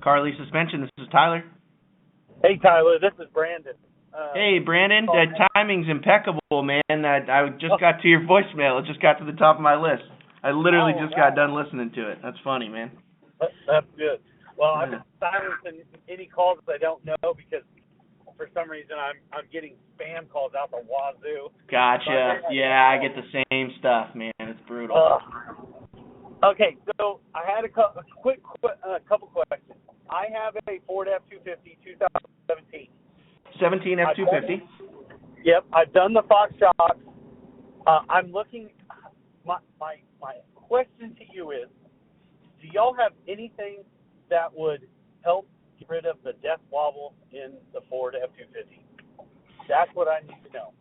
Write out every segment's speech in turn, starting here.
Carly Suspension, this is Tyler. Hey, Tyler, this is Brandon. Hey, Brandon, the timing's impeccable, man. I just got to your voicemail. It just got to the top of my list. I literally just got done listening to it. That's funny, man. That's good. Well, I've been silencing any calls I don't know because for some reason I'm getting spam calls out the wazoo. Gotcha. Yeah, I get the same stuff, man. It's brutal. Okay, so I had a couple questions. I have a Ford F250 2017. 17 F250. Yep, I've done the Fox shocks. I'm looking. My question to you is, do y'all have anything that would help get rid of the death wobble in the Ford F250? That's what I need to know.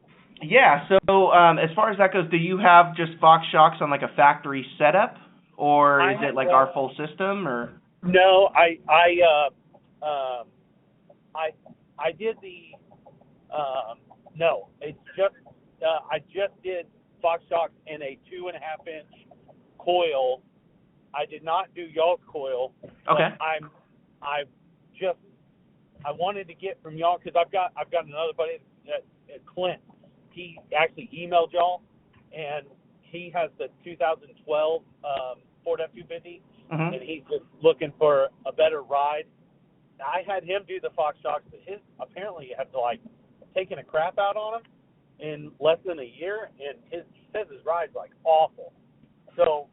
Yeah. So as far as that goes, do you have just Fox shocks on like a factory setup, or is it like our full system, or? No, I did the no. It's just I just did Fox shocks in a 2.5-inch coil. I did not do y'all's coil. Okay. I wanted to get from y'all because I've got another buddy, Clint. He actually emailed y'all, and he has the 2012 Ford F250, and he's just looking for a better ride. I had him do the Fox shocks, but his apparently have taken a crap out on him in less than a year, and he says his ride's awful. So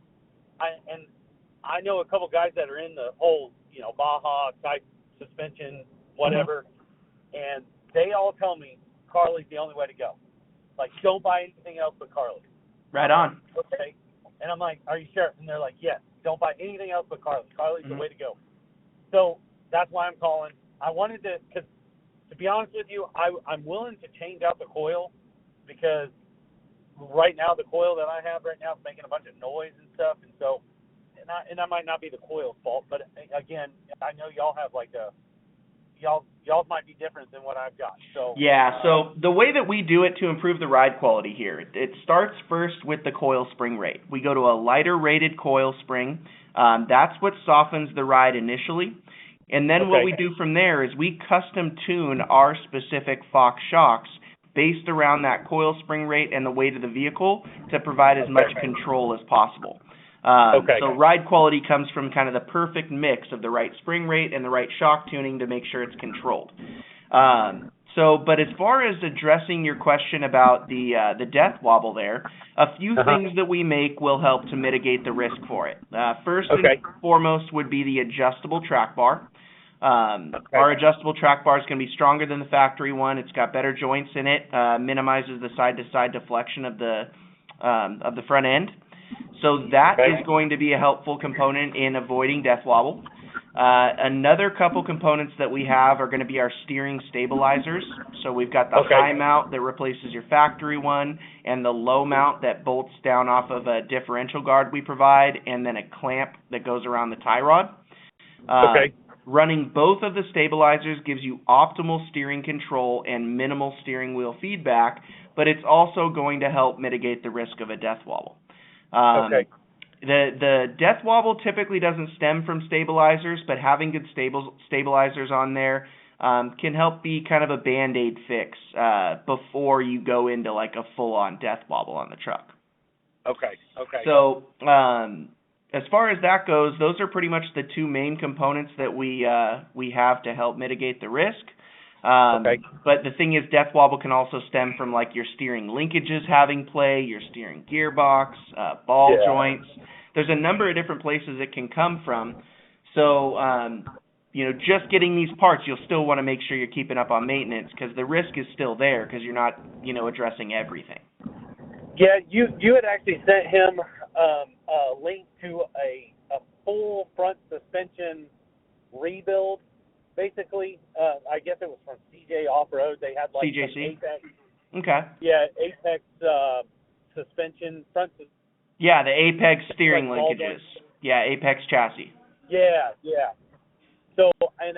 I know a couple guys that are in the whole Baja type suspension whatever, and they all tell me Carly's the only way to go. Don't buy anything else but Carly. Right on. Okay. And I'm like, are you sure? And they're like, yes. Don't buy anything else but Carly. Carly's the way to go. So that's why I'm calling. I wanted to, because to be honest with you, I'm willing to change out the coil because right now the coil that I have right now is making a bunch of noise and stuff, and so and that might not be the coil's fault, but again, I know y'all have y'all might be different than what I've got. So yeah, so the way that we do it to improve the ride quality here, it starts first with the coil spring rate. We go to a lighter rated coil spring. That's what softens the ride initially. And then what we do from there is we custom tune our specific Fox shocks based around that coil spring rate and the weight of the vehicle to provide as much control as possible. So ride quality comes from kind of the perfect mix of the right spring rate and the right shock tuning to make sure it's controlled. But as far as addressing your question about the death wobble there, a few things that we make will help to mitigate the risk for it. First and foremost would be the adjustable track bar. Our adjustable track bar is going to be stronger than the factory one. It's got better joints in it, minimizes the side-to-side deflection of the front end. So that is going to be a helpful component in avoiding death wobble. Another couple components that we have are going to be our steering stabilizers. So we've got the high mount that replaces your factory one, and the low mount that bolts down off of a differential guard we provide, and then a clamp that goes around the tie rod. Running both of the stabilizers gives you optimal steering control and minimal steering wheel feedback, but it's also going to help mitigate the risk of a death wobble. The death wobble typically doesn't stem from stabilizers, but having good stabilizers on there can help be kind of a Band-Aid fix before you go into a full-on death wobble on the truck. So as far as that goes, those are pretty much the two main components that we have to help mitigate the risk. But the thing is, death wobble can also stem from your steering linkages having play, your steering gearbox, ball joints. There's a number of different places it can come from. So, just getting these parts, you'll still want to make sure you're keeping up on maintenance because the risk is still there because you're not, addressing everything. Yeah, you had actually sent him a link to a full front suspension rebuild. Basically, I guess it was from CJ Off-Road. They had CJC. Apex. Yeah, Apex suspension front. Yeah, the Apex steering linkages. Yeah, Apex chassis. Yeah. So and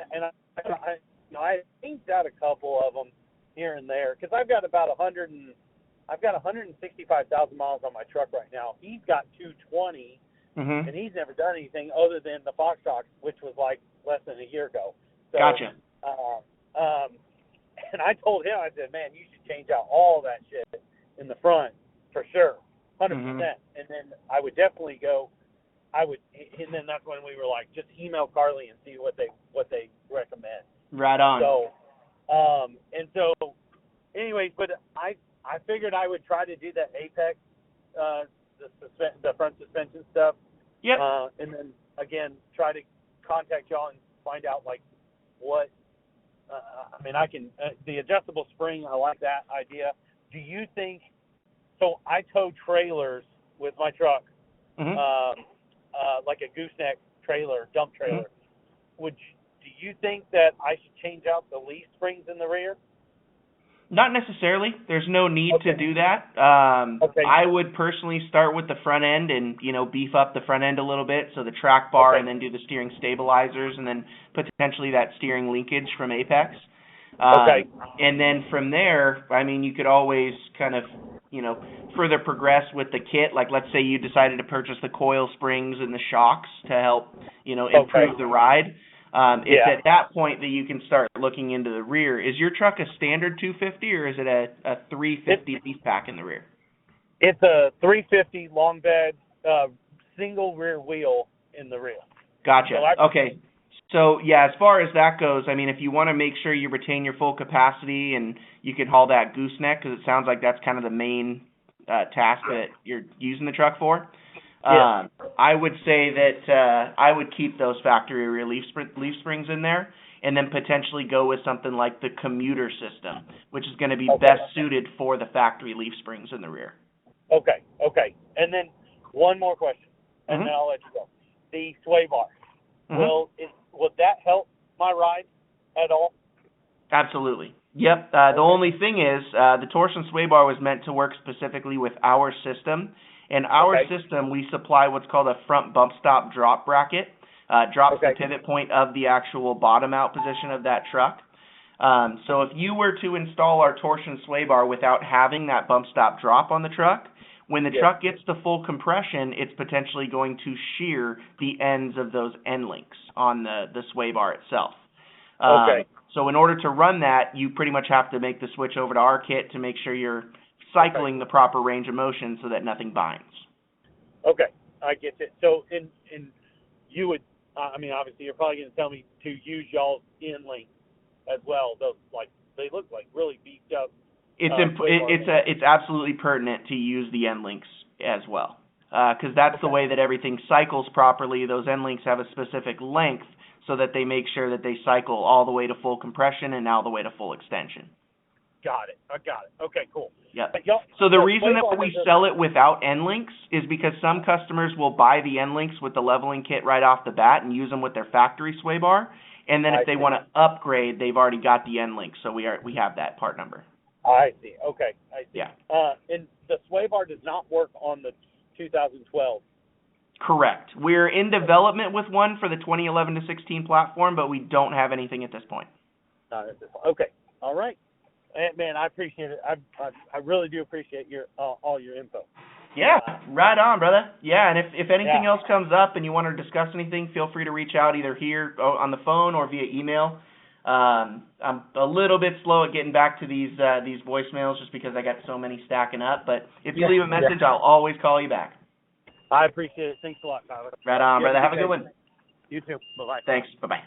I changed out a couple of them here and there because I've got about 165,000 miles on my truck right now. He's got 220, Mhm. and he's never done anything other than the Fox shocks, which was like less than a year ago. So, Gotcha. And I told him, I said, man, you should change out all that shit in the front for sure, 100%. Mhm. And then I would definitely go. And then that's when we were like, just email Carly and see what they recommend. Right on. So, anyways, but I figured I would try to do that Apex, the front suspension stuff. Yep. And then again, try to contact y'all and find out like what. I mean, I can the adjustable spring. I like that idea. Do you think? So I tow trailers with my truck, Mhm. like a gooseneck trailer, dump trailer. Mhm. Do you think that I should change out the leaf springs in the rear? Not necessarily. There's no need to do that. Okay. I would personally start with the front end and, beef up the front end a little bit, so the track bar, Okay. and then do the steering stabilizers, and then potentially that steering linkage from Apex. Okay. And then from there, I mean, you could always kind of, further progress with the kit. Like, let's say you decided to purchase the coil springs and the shocks to help, improve the ride. It's at that point that you can start looking into the rear. Is your truck a standard 250 or is it a 350 leaf pack in the rear? It's a 350 long bed, single rear wheel in the rear. Gotcha. So Okay. So, yeah, as far as that goes, I mean, if you want to make sure you retain your full capacity and you can haul that gooseneck, because it sounds like that's kind of the main task that you're using the truck for, I would say that I would keep those factory rear leaf springs in there, and then potentially go with something like the commuter system, which is going to be best suited for the factory leaf springs in the rear. Okay. And then one more question, and then I'll let you go. The sway bar. Would that help my ride at all? Absolutely. Yep. The only thing is, the torsion sway bar was meant to work specifically with our system. In our system, we supply what's called a front bump stop drop bracket. Drops the pivot point of the actual bottom out position of that truck. So if you were to install our torsion sway bar without having that bump stop drop on the truck, when the truck gets to full compression, it's potentially going to shear the ends of those end links on the sway bar itself. So in order to run that, you pretty much have to make the switch over to our kit to make sure you're cycling the proper range of motion so that nothing binds. Okay, I get it. So, and you would, I mean, obviously, you're probably going to tell me to use y'all's end links as well. Those they look like really beefed up. It's absolutely pertinent to use the end links as well, because that's the way that everything cycles properly. Those end links have a specific length so that they make sure that they cycle all the way to full compression and all the way to full extension. Got it. I got it. Okay, cool. Yeah. So the reason that we sell it without end links is because some customers will buy the end links with the leveling kit right off the bat and use them with their factory sway bar, and then if they want to upgrade, they've already got the end links, so we have that part number. I see. Okay, I see. Yeah. And the sway bar does not work on the 2012. Correct. We're in development with one for the 2011 to 16 platform, but we don't have anything at this point. Not at this point. Okay. All right. Man, I appreciate it. I really do appreciate your all your info. Yeah, right on, brother. Yeah, and if anything else comes up and you want to discuss anything, feel free to reach out either here on the phone or via email. I'm a little bit slow at getting back to these voicemails just because I got so many stacking up. But if you leave a message, I'll always call you back. I appreciate it. Thanks a lot, Tyler. Right on, brother. Have a good one. You too. Bye-bye. Thanks. Bye-bye.